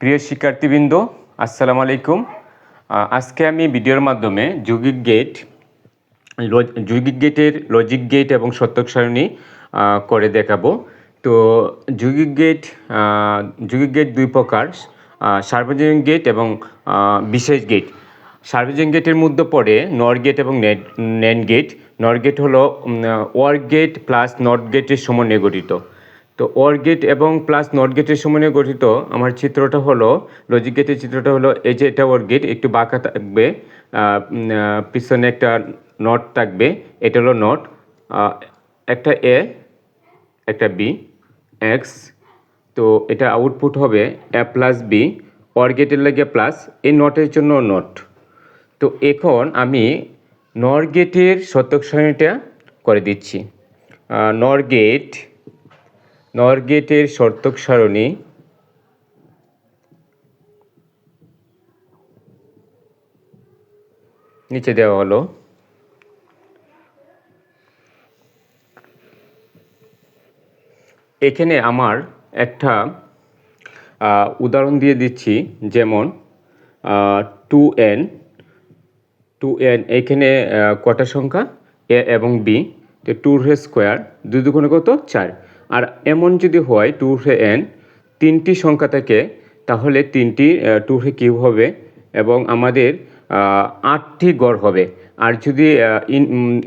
প্রিয় শিক্ষার্থীবৃন্দ, আসসালামু আলাইকুম। আজকে আমি ভিডিওর মাধ্যমে যৌগিক গেটের লজিক গেট এবং সত্যক সারণী করে দেখাবো। তো যৌগিক গেট দুই প্রকার, সার্বজনীন গেট এবং বিশেষ গেট। সার্বজনীন গেটের মধ্যে পড়ে নর গেট এবং ন্যান্ড গেট। নর গেট হলো ওয়ার গেট প্লাস নট গেটের সমন্বয়ে গঠিত। তো ওর গেট এবং প্লাস নট গেটের সমন্বয়ে গঠিত আমার চিত্রটা হলো, লজিক গেটের চিত্রটা হলো এই যে এটা ওর গেট, একটু বাঁকা থাকবে, পিছনে একটা নট থাকবে, এটা হলো নট, একটা এ একটা বি এক্স। তো এটা আউটপুট হবে এ প্লাস বি, ওর গেটের লাগে প্লাস, এই নটের জন্য নট। তো এখন আমি নর গেটের শতক সারণীটা করে দিচ্ছি। নর গেটের শর্তক সারণী নিচে দেওয়া হলো। এখানে আমার একটা উদাহরণ দিয়ে দিচ্ছি, যেমন 2n এখানে কটা সংখ্যা এ এবং বি, তো 2² দুই দুগুণে কত 4। আর এমন যদি হয় 2n তিনটি সংখ্যা থাকে, তাহলে তিনটি 2 কিউব হবে এবং আমাদের 8টি গড় হবে। আর যদি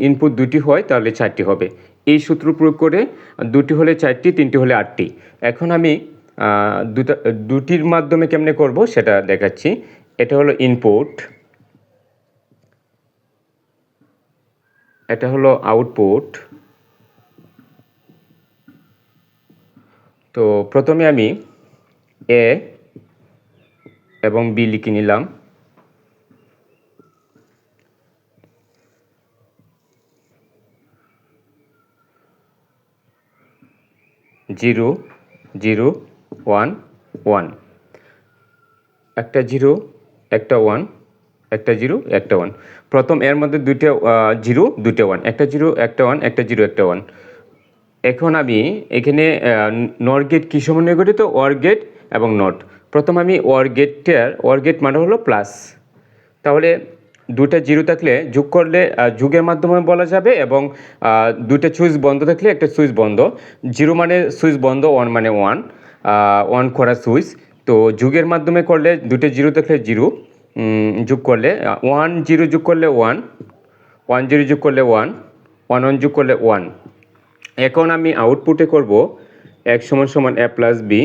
ইনপুট দুটি হয় তাহলে 4টি হবে। এই সূত্র প্রয়োগ করে দুটি হলে 4টি, তিনটি হলে 8টি। এখন আমি দুটির মাধ্যমে কেমনে করব সেটা দেখাচ্ছি। এটা হলো ইনপুট, এটা হলো আউটপুট। তো প্রথমে আমি এ এবং বি লিখে নিলাম। জিরো জিরো ওয়ান ওয়ান, একটা জিরো একটা ওয়ান, একটা জিরো একটা ওয়ান। প্রথম এর মধ্যে দুইটা জিরো দুইটা ওয়ান, একটা জিরো একটা ওয়ান, একটা জিরো একটা ওয়ান। এখন আমি এখানে নর গেট কী সমন্বয়ে গঠিত? ওর গেট এবং নট। প্রথম আমি ওর গেট মানে হলো প্লাস, তাহলে দুটা জিরো থাকলে যোগ করলে যোগের মাধ্যমে বলা যাবে, এবং দুটা সুইচ বন্ধ থাকলে একটা সুইচ বন্ধ। জিরো মানে সুইচ বন্ধ, ওয়ান মানে ওয়ান করা সুইচ। তো যোগের মাধ্যমে করলে দুটো জিরো থাকলে জিরো যোগ করলে, 1 0 যোগ করলে 1, 1 0 যোগ করলে 1, 1 1 যোগ করলে 1। এখন আমি আউটপুটে করব এক সমান সমান এ প্লাস বি।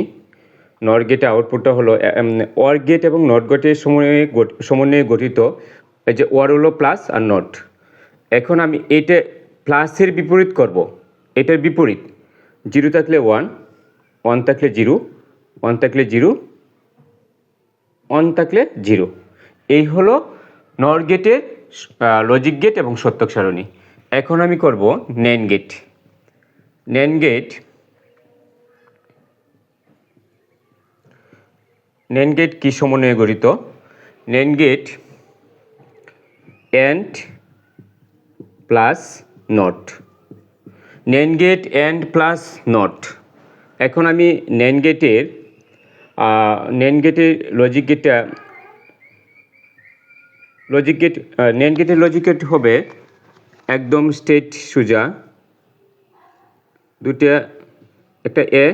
নর গেটে আউটপুটটা হলো ওর গেট এবং নট গেটের সমন্বয়ে গঠিত। এই যে ওর হলো প্লাস আর নট। এখন আমি এটা প্লাসের বিপরীত করব, এটার বিপরীত। জিরো থাকলে ওয়ান, ওয়ান থাকলে জিরো, ওয়ান থাকলে জিরো, ওয়ান থাকলে জিরো। এই হলো নর গেটের লজিক গেট এবং সত্যক সারণী। এখন আমি করব ন্যান্ড গেট। ন্যান্ড গেট কি সমন্বয়ে গঠিত? NAND gate AND plus NOT, NAND gate AND plus NOT. এখন আমি ন্যান্ড গেটের লজিক গেট হবে একদম স্ট্রেট সোজা, দুটা, একটা এ,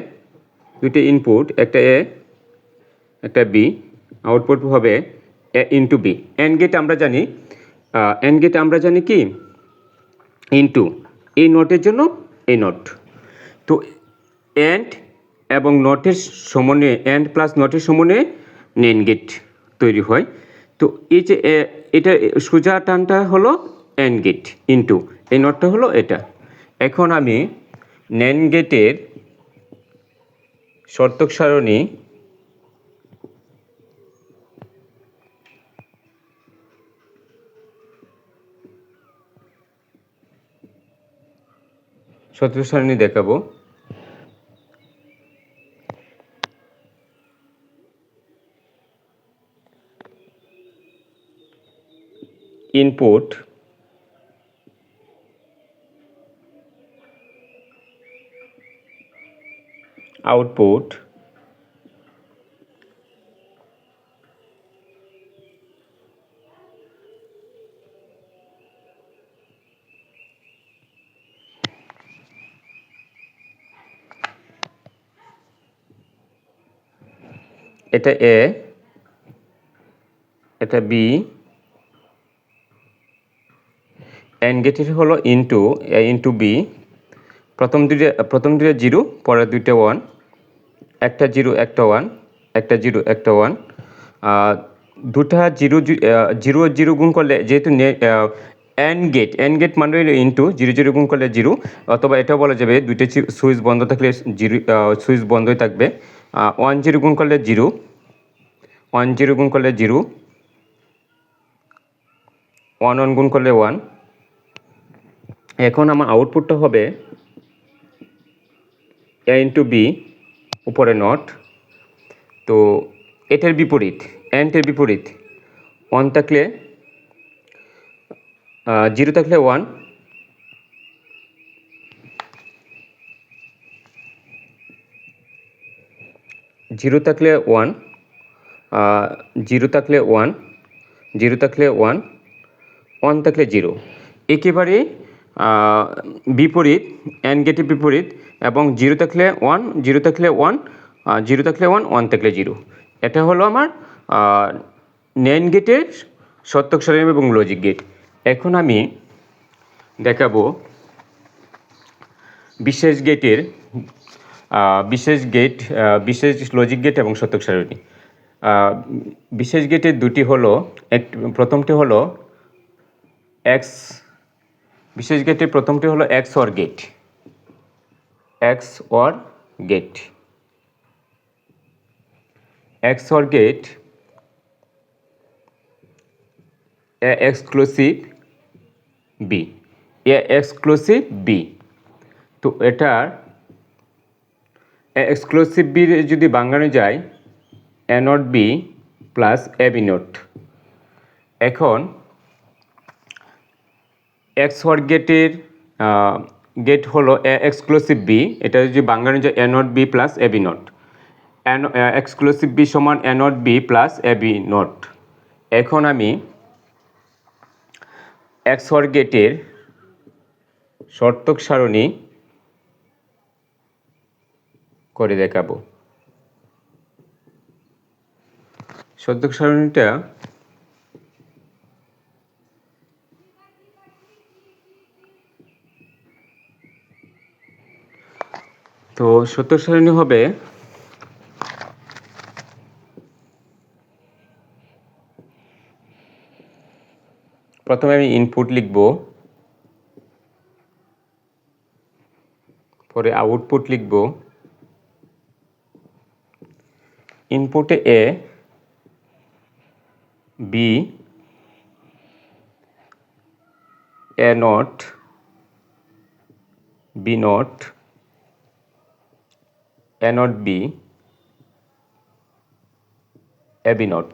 দুটো ইনপুট, একটা এ একটা বি, আউটপুট হবে এ ইন্টু বি। এন্ড গেট আমরা জানি কি ইন্টু, এই নটের জন্য এই নট। তো এন্ড এবং নটের সমন্বয়ে, এন্ড প্লাস নটের সমন্বয়ে ন্যান্ড গেট তৈরি হয়। তো এই যে এটা সোজা টানটা হলো এন্ড গেট, ইন্টু এই নটটা হলো এটা। এখন আমি ন্যান্ড গেটের শর্তক সারণী দেখাবো। ইনপুট, আউটপুট, এটা এ, এটা বি, অ্যান্ড গেটের হলো ইনটু এ ইনটু বি, প্রথম দুইটা জিরো, পরের দুইটা ওয়ান, একটা জিরো একটা ওয়ান, একটা জিরো একটা ওয়ান, দুটা জিরো জিরো জিরো গুণ করলে, যেহেতু অ্যান্ড গেট মানে হলো ইনটু, জিরো জিরো গুণ করলে জিরো, অথবা এটাও বলা যাবে দুইটা সুইচ বন্ধ থাকলে জিরো, সুইচ বন্ধই থাকবে। ওয়ান জিরো গুণ করলে জিরো, ওয়ান জিরো গুণ করলে জিরো, ওয়ান ওয়ান গুণ করলে ওয়ান। এখন আমার আউটপুটটা হবে এ ইন্টু বি, উপরে নট। তো এটার বিপরীত, অ্যান্ডের বিপরীত, ওয়ান থাকলে জিরো থাকলে ওয়ান, জিরো থাকলে ওয়ান, জিরো থাকলে ওয়ান, জিরো থাকলে ওয়ান, ওয়ান থাকলে জিরো। একেবারে বিপরীত, অ্যান্ড গেটের বিপরীত, এবং জিরো থাকলে ওয়ান, জিরো থাকলে ওয়ান, জিরো থাকলে ওয়ান, ওয়ান থাকলে জিরো। এটা হলো আমার NAND গেটের সত্যক সারণী এবং লজিক গেট। এখন আমি দেখাবো বিশেষ গেটের, বিশেষ লজিক গেট এবং সত্যক সারণী। বিশেষ গেটের দুটি হলো, প্রথমটি হলো এক্স, বিশেষ গেটের প্রথমটি হলো XOR gate, XOR gate, XOR gate, A exclusive B, A exclusive B. তো এটার এক্সক্লুসিভ বি যদি বাঙানো যায় A not B plus A B not. এখন এক্স অর গেটের গেট হলো এ এক্সক্লুসিভ বি, এটা যদি বাঙানো যায় A not B plus A B not, exclusive B সমান A not B plus A B not. এখন আমি এক্স অর গেটের শর্তক সারণী করে দেখাবো। শর্তক সারণীটা তো শর্তক সারণী হবে, প্রথমে আমি ইনপুট লিখব, পরে আউটপুট লিখব। ইনপুটে A, B, A not, B not, A not B, A B not.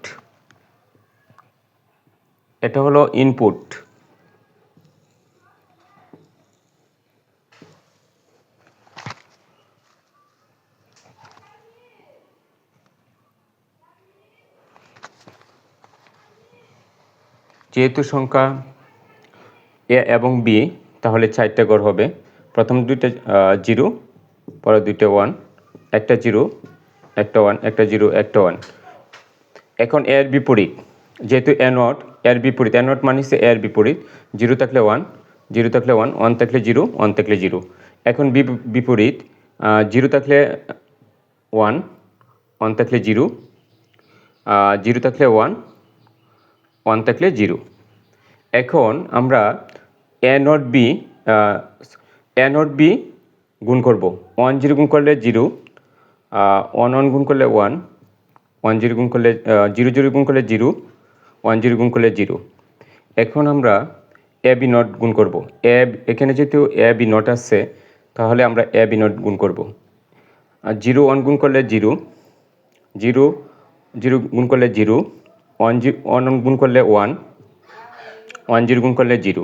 এটা হলো ইনপুট। যেহেতু সংখ্যা এ এবং বি, তাহলে চারটা ঘর হবে। প্রথম দুইটা জিরো, পরে দুইটা ওয়ান, একটা জিরো একটা ওয়ান, একটা জিরো একটা ওয়ান। এখন এর বিপরীত, যেহেতু এ নট, এর বিপরীত, এ নট মানে হচ্ছে এর বিপরীত, জিরো থাকলে ওয়ান, জিরো থাকলে ওয়ান, ওয়ান থাকলে জিরো, ওয়ান থাকলে জিরো। এখন বিপরীত, জিরো থাকলে ওয়ান, ওয়ান থাকলে জিরো, জিরো থাকলে ওয়ান, ওয়ান থাকলে জিরো। এখন আমরা এ নট বি গুণ করব। ওয়ান জিরো গুণ করলে জিরো, ওয়ান ওয়ান গুণ করলে ওয়ান, ওয়ান জিরো গুণ করলে জিরো জিরো গুণ করলে জিরো, ওয়ান জিরো গুণ করলে জিরো। এখন আমরা এ বি নট গুণ করব। এখানে যেহেতু এ বি নট আসছে, তাহলে আমরা এ বি নট গুণ করব। জিরো ওয়ান গুণ করলে জিরো, জিরো জিরো গুণ করলে জিরো, ওয়ান ওয়ান গুণ করলে ওয়ান, ওয়ান জিরো গুণ করলে জিরো।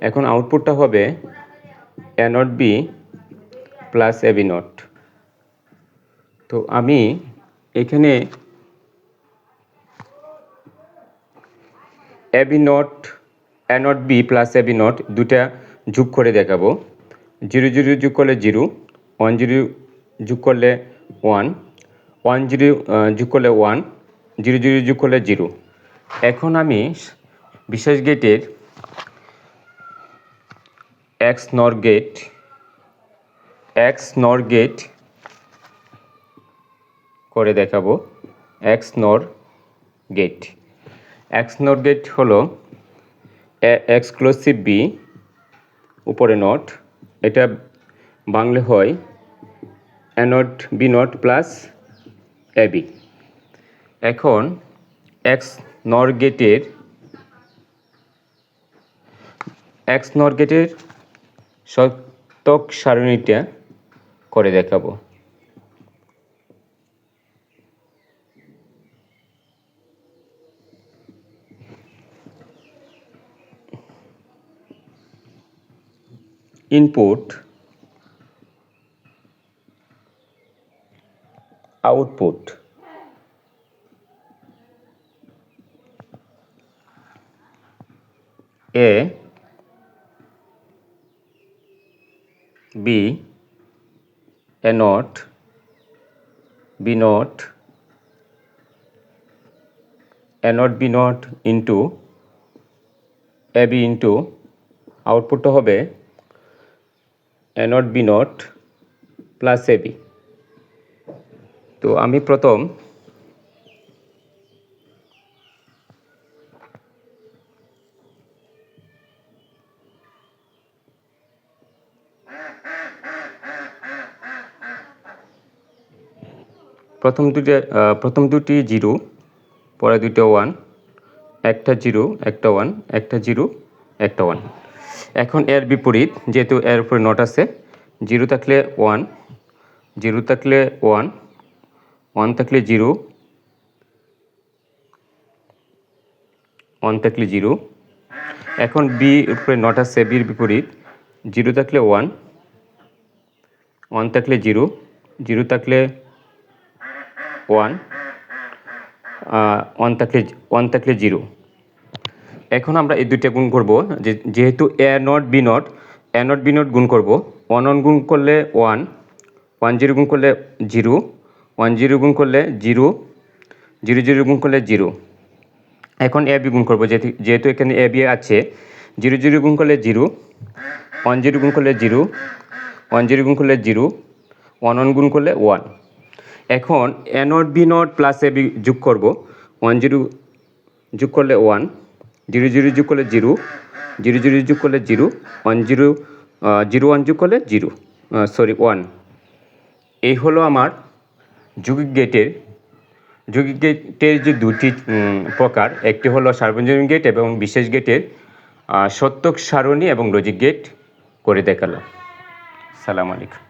এখন আউটপুটটা হবে A not B plus A B not. তো আমি এখানে A B not, A not B plus A B not দুটা যোগ করে দেখাবো। জিরো জিরো যোগ করলে জিরো, ওয়ান জিরো যোগ করলে ওয়ান, 1 0 যোগ করলে 1, 0 0 যোগ করলে 0। এখন আমি বিশেষ গেটের XNOR গেট করে দেখাবো। XNOR গেট হলো এক্সক্লুসিভ বি উপরে নট, এটা বাংলা হয় A not B not plus A B. এখন XNOR গেটের শর্তক সারণীটা করে দেখাবো। Input, output, A B A not B not B not into A B into আউটপুটটা হবে A not B not plus A B. তো আমি প্রথম প্রথম দুটি 0, পরে দুটো 1, একটা 0 একটা 1, একটা 0 একটা 1। এখন এর বিপরীত, যেহেতু এর উপরে নট আছে, 0 থাকলে 1, 0 থাকলে 1, 1 থাকলে 0, 1 থাকলে 0। এখন বি উপরে নট আছে, বির বিপরীত 0 থাকলে 1, 1 থাকলে 0, 0 থাকলে 1, 1 থাকলে 0। এখন আমরা এই দুইটা গুণ করব, যেহেতু এ নট বি নট গুণ করব। 1 1 গুণ করলে 1, 1 0 গুণ করলে 0, 1 0 গুণ করলে 0, 0 0 গুণ করলে 0। এখন এ বি গুণ করব, যেহেতু এখানে এ বি আছে। 0 0 গুণ করলে 0, 1 0 গুণ করলে 0, 1 0 গুণ করলে 0, 1 1 গুণ করলে 1। এখন A not B not plus A B যোগ করব। 1 0 যোগ করলে 1, 0 0 যোগ করলে 0, 0 0 যোগ করলে 0, 1 0 0 1 যোগ করলে 1। এই হলো আমার যৌগিক গেটের যে দুটি প্রকার, একটি হলো সার্বজনীন গেট এবং বিশেষ গেটের সত্যক সারণী এবং লজিক গেট করে দেখালাম। সালাম আলাইকুম।